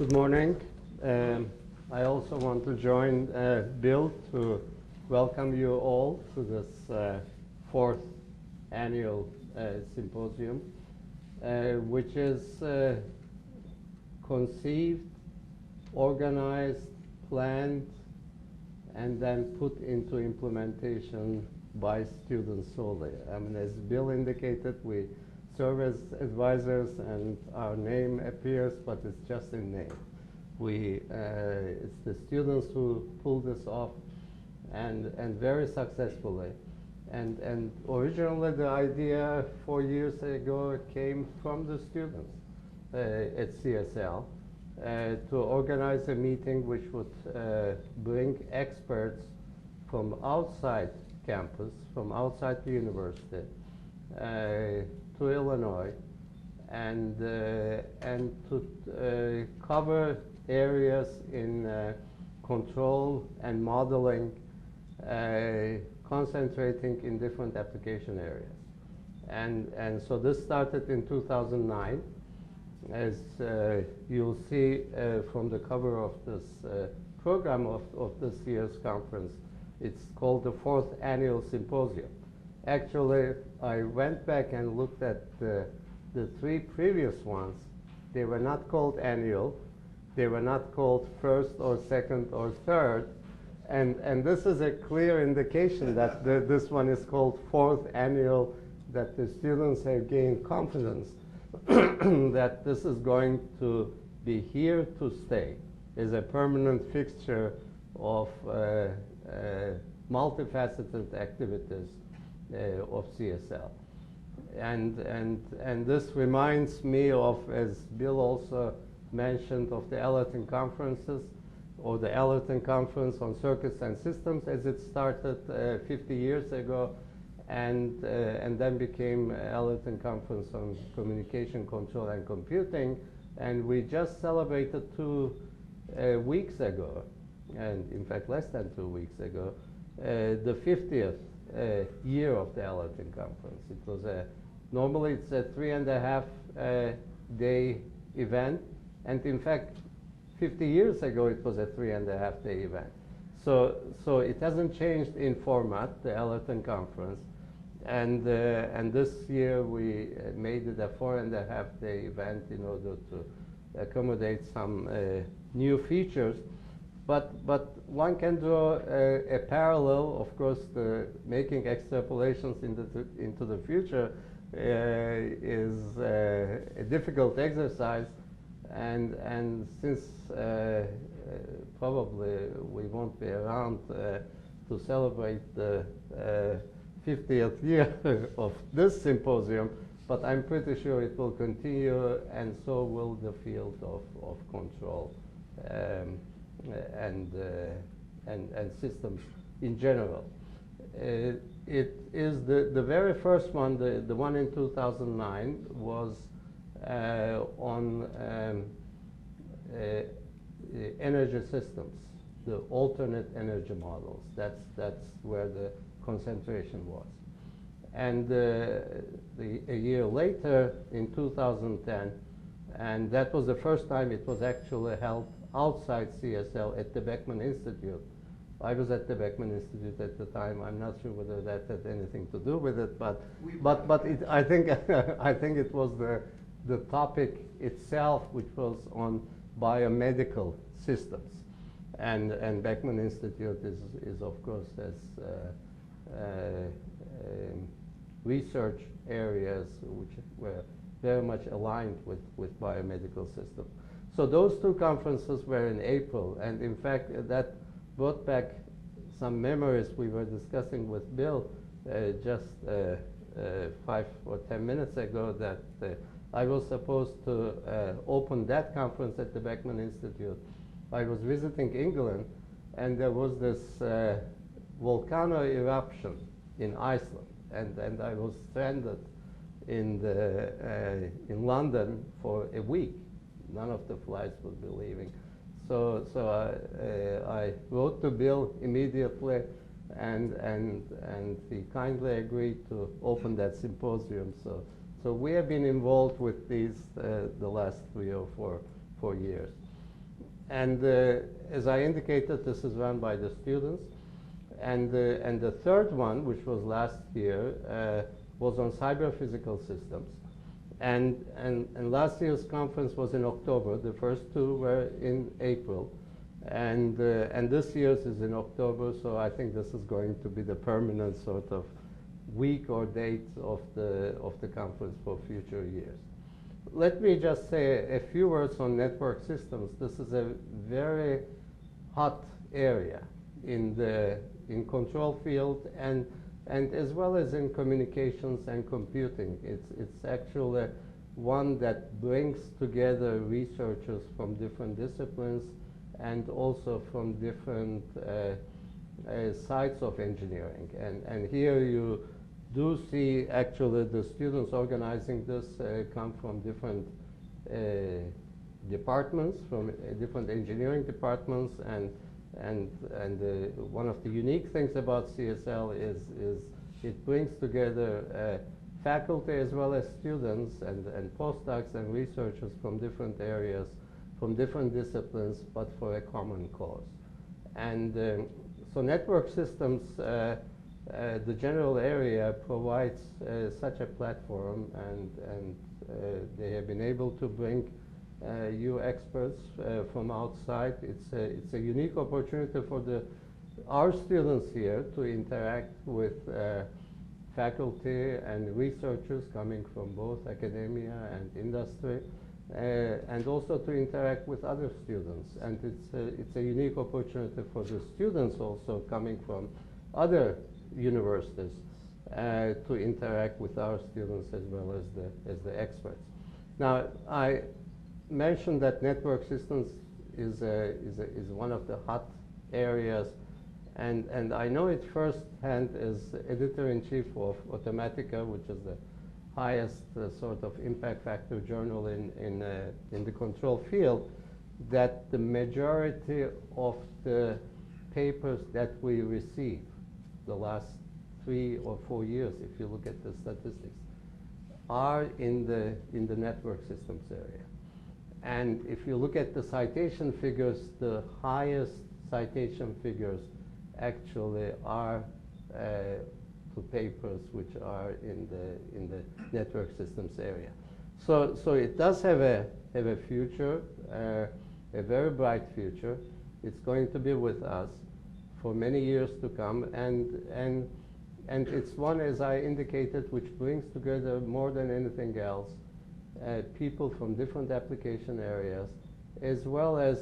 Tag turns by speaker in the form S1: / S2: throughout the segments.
S1: Good morning. I also want to join Bill to welcome you all to this fourth annual symposium, which is conceived, organized, planned, and then put into implementation by students solely. I mean, as Bill indicated, we serve as advisors and our name appears, but it's just in name. It's the students who pull this off and very successfully. And originally the idea 4 years ago came from the students at CSL to organize a meeting which would bring experts from outside campus, from outside the university, to Illinois, and to cover areas in control and modeling, concentrating in different application areas. And so this started in 2009. As you'll see from the cover of this program of this year's conference, it's called the fourth annual symposium. Actually, I went back and looked at the three previous ones. They were not called annual. They were not called first or second or third. And this is a clear indication that this one is called fourth annual, that the students have gained confidence that this is going to be here to stay, is a permanent fixture of multifaceted activities of CSL. And this reminds me of, as Bill also mentioned, of the Allerton conferences, or the Allerton Conference on Circuits and Systems, as it started 50 years ago, and then became Allerton Conference on Communication, Control, and Computing. And we just celebrated 2 weeks ago, and in fact less than 2 weeks ago, the 50th year of the Allerton Conference. It was normally it's a 3.5 day event, and in fact 50 years ago it was a 3.5 day event. So it hasn't changed in format, the Allerton Conference, and this year we made it a 4.5 day event in order to accommodate some new features. But one can draw a parallel. Of course, making extrapolations into the future is a difficult exercise, and since probably we won't be around to celebrate the 50th year of this symposium, but I'm pretty sure it will continue, and so will the field of control. And systems in general. It is the very first one, the one in 2009, was on energy systems, the alternate energy models. That's where the concentration was. And a year later, in 2010, and that was the first time it was actually held outside CSL at the Beckman Institute. I was at the Beckman Institute at the time. I'm not sure whether that had anything to do with it, but I think I think it was the topic itself, which was on biomedical systems, and Beckman Institute is of course has research areas which were very much aligned with biomedical systems. So those two conferences were in April, and in fact that brought back some memories we were discussing with Bill just 5 or 10 minutes ago, that I was supposed to open that conference at the Beckman Institute. I was visiting England, and there was this volcano eruption in Iceland, and I was stranded in London for a week. None of the flights would be leaving. So I wrote to Bill immediately, and he kindly agreed to open that symposium. So we have been involved with these the last 3 or 4 years. And as I indicated, this is run by the students. And the third one, which was last year, was on cyber-physical systems. And last year's conference was in October. The first two were in April. And this year's is in October, so I think this is going to be the permanent sort of week or date of the conference for future years. Let me just say a few words on network systems. This is a very hot area in control field and as well as in communications and computing. It's actually one that brings together researchers from different disciplines and also from different sides of engineering. And here you do see actually the students organizing this come from different departments, from different engineering departments, and one of the unique things about CSL is it brings together faculty as well as students and postdocs and researchers from different areas, from different disciplines, but for a common cause. And so network systems, the general area provides such a platform, and they have been able to bring you experts from outside. It's a unique opportunity for our students here to interact with faculty and researchers coming from both academia and industry, and also to interact with other students. And it's a unique opportunity for the students also coming from other universities to interact with our students as well as the experts. Now, I mentioned that network systems is one of the hot areas, and I know it firsthand as editor-in-chief of Automatica, which is the highest sort of impact factor journal in the control field, that the majority of the papers that we receive the last 3 or 4 years, if you look at the statistics, are in the network systems area. And if you look at the citation figures, the highest citation figures actually are to papers which are in the network systems area. So it does have a future, a very bright future. It's going to be with us for many years to come, and it's one, as I indicated, which brings together more than anything else people from different application areas, as well as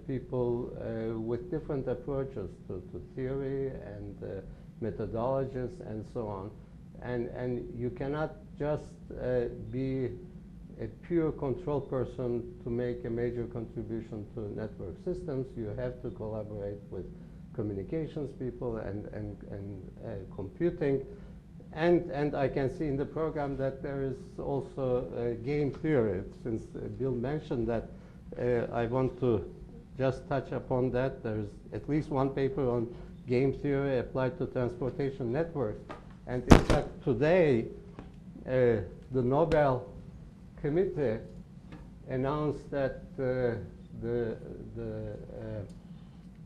S1: people with different approaches to theory and methodologies and so on. And you cannot just be a pure control person to make a major contribution to network systems. You have to collaborate with communications people and computing. And I can see in the program that there is also game theory. Since Bill mentioned that, I want to just touch upon that. There's at least one paper on game theory applied to transportation networks. And in fact, today, the Nobel Committee announced that the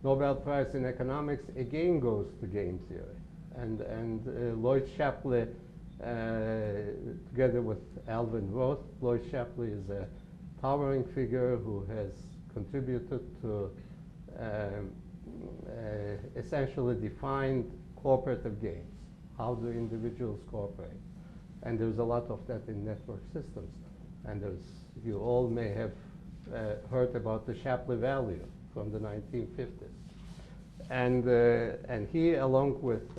S1: Nobel Prize in Economics again goes to game theory. And Lloyd Shapley, together with Alvin Roth, Lloyd Shapley is a towering figure who has contributed to essentially defined cooperative games. How do individuals cooperate? And there's a lot of that in network systems. And you all may have heard about the Shapley value from the 1950s. And he, along with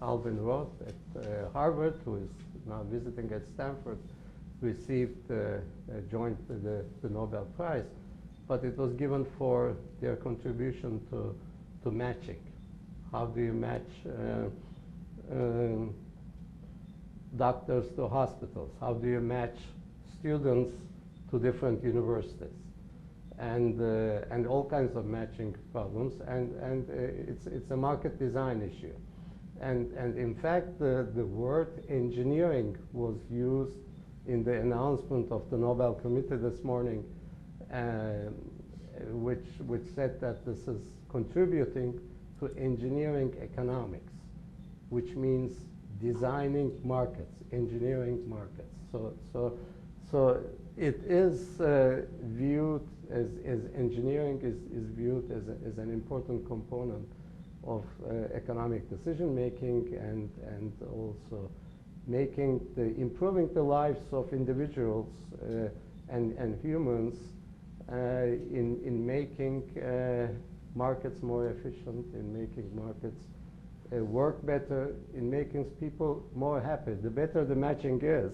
S1: Alvin Roth at Harvard, who is now visiting at Stanford, received joined the Nobel Prize. But it was given for their contribution to matching. How do you match doctors to hospitals? How do you match students to different universities? And all kinds of matching problems, and it's a market design issue. And in fact, the word engineering was used in the announcement of the Nobel Committee this morning which said that this is contributing to engineering economics, which means designing markets, engineering markets. So it is viewed as engineering is viewed as an important component of economic decision making, and also improving the lives of individuals and humans in making markets more efficient, in making markets work better, in making people more happy. The better the matching is,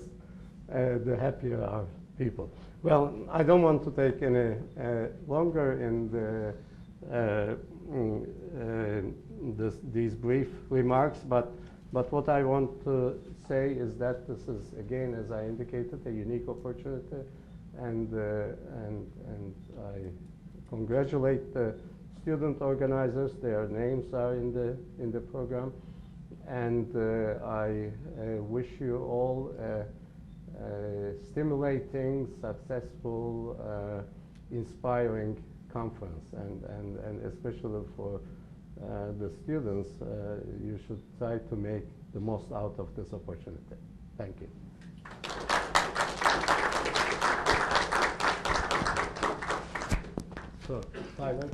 S1: the happier are people. Well, I don't want to take any longer in these brief remarks, but what I want to say is that this is, again, as I indicated, a unique opportunity, and I congratulate the student organizers. Their names are in the program, and I wish you all stimulating, successful, inspiring conference, and especially for the students, you should try to make the most out of this opportunity. Thank you. So, Tamer.